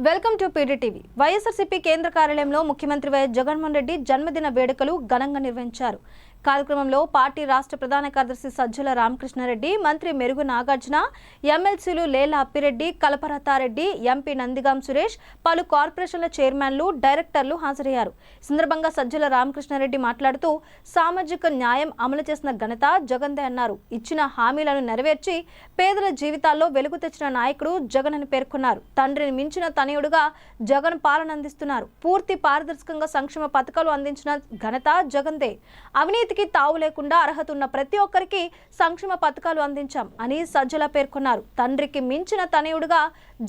Welcome to PDTV. YSRCP కేంద్ర కార్యాలయంలో ముఖ్యమంత్రి వైఎస్ జగన్మోహన్ రెడ్డి జన్మదిన వేడుకలు ఘనంగా నిర్వహించారు. కార్యక్రమంలో పార్టీ రాష్ట్ర ప్రధాన కార్యదర్శి సజ్జల రామకృష్ణారెడ్డి, మంత్రి మెరుగు నాగార్జున, ఎమ్మెల్సీలు లేల అప్పిరెడ్డి, కలపరతారెడ్డి, ఎంపీ నందిగాం సురేష్, పలు కార్పొరేషన్ల చైర్మన్లు, డైరెక్టర్లు హాజరయ్యారు. సందర్భంగా సజ్జల రామకృష్ణారెడ్డి మాట్లాడుతూ సామాజిక న్యాయం అమలు చేసిన ఘనత జగన్దే అన్నారు. ఇచ్చిన హామీలను నెరవేర్చి పేదల జీవితాల్లో వెలుగు తెచ్చిన నాయకుడు జగన్ అని పేర్కొన్నారు. తండ్రిని మించిన తనయుడుగా జగన్ పాలన అందిస్తున్నారు. పూర్తి పారదర్శకంగా సంక్షేమ పథకాలు అందించిన ఘనత జగన్దే. అవినీతికి తావు లేకుండా అర్హత ఉన్న ప్రతి ఒక్కరికి సంక్షేమ పథకాలు అందించాం అని సజ్జల పేర్కొన్నారు. తండ్రికి మించిన తనయుడుగా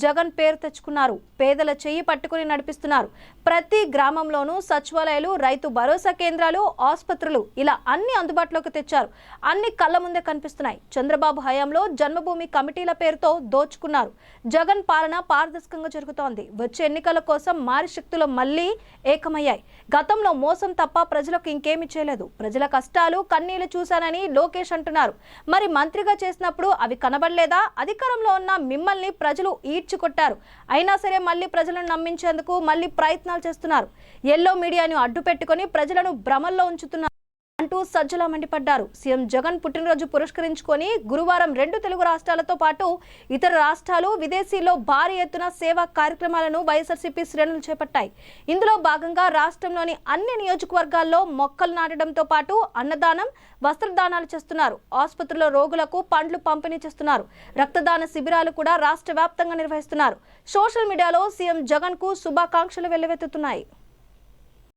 జగన్ పేరు తెచ్చుకున్నారు. పేదల చెయ్యి పట్టుకుని నడిపిస్తున్నారు. ప్రతి గ్రామంలోనూ సచివాలయాలు, రైతు భరోసా కేంద్రాలు, ఆసుపత్రులు ఇలా అన్ని అందుబాటులోకి తెచ్చారు. అన్ని కళ్ళ ముందే కనిపిస్తున్నాయి. చంద్రబాబు హయాంలో జన్మభూమి కమిటీల పేరుతో దోచుకున్నారు. జగన్ పాలన పారదర్శకంగా జరుగుతోంది. వచ్చే ఎన్నికల కోసం మారి శక్తులు మళ్లీ ఏకమయ్యాయి. గతంలో మోసం తప్ప ప్రజలకు ఇంకేమీ చేయలేదు. ప్రజల కష్టాలు కన్నీళ్లు చూశానని లోకేష్ అంటున్నారు. మరి మంత్రిగా చేసినప్పుడు అవి కనబడలేదా? అధికారంలో ఉన్న మిమ్మల్ని ప్రజలు ఈడ్చుకొట్టారు. అయినా సరే మళ్ళీ ప్రజలను నమ్మించేందుకు మళ్ళీ ప్రయత్నాలు చేస్తున్నారు. ఎల్లో మీడియాను అడ్డు పెట్టుకుని ప్రజలను భ్రమల్లో ఉంచుతున్నారు అంటూ సజ్జల మండిపడ్డారు. సీఎం జగన్ పుట్టినరోజు పురస్కరించుకొని గురువారం 2 తెలుగు రాష్ట్రాలతో పాటు ఇతర రాష్ట్రాలు, విదేశీల్లో భారీ ఎత్తున సేవా కార్యక్రమాలను వైఎస్ఆర్సీపీ శ్రేణులు చేపట్టాయి. ఇందులో భాగంగా రాష్ట్రంలోని అన్ని నియోజకవర్గాల్లో మొక్కలు నాటడంతో పాటు అన్నదానం, వస్త్రదానాలు చేస్తున్నారు. ఆసుపత్రుల్లో రోగులకు పండ్లు పంపిణీ చేస్తున్నారు. రక్తదాన శిబిరాలు కూడా రాష్ట్ర వ్యాప్తంగా నిర్వహిస్తున్నారు. సోషల్ మీడియాలో సీఎం జగన్ కు శుభాకాంక్షలు వెల్లువెత్తుతున్నాయి.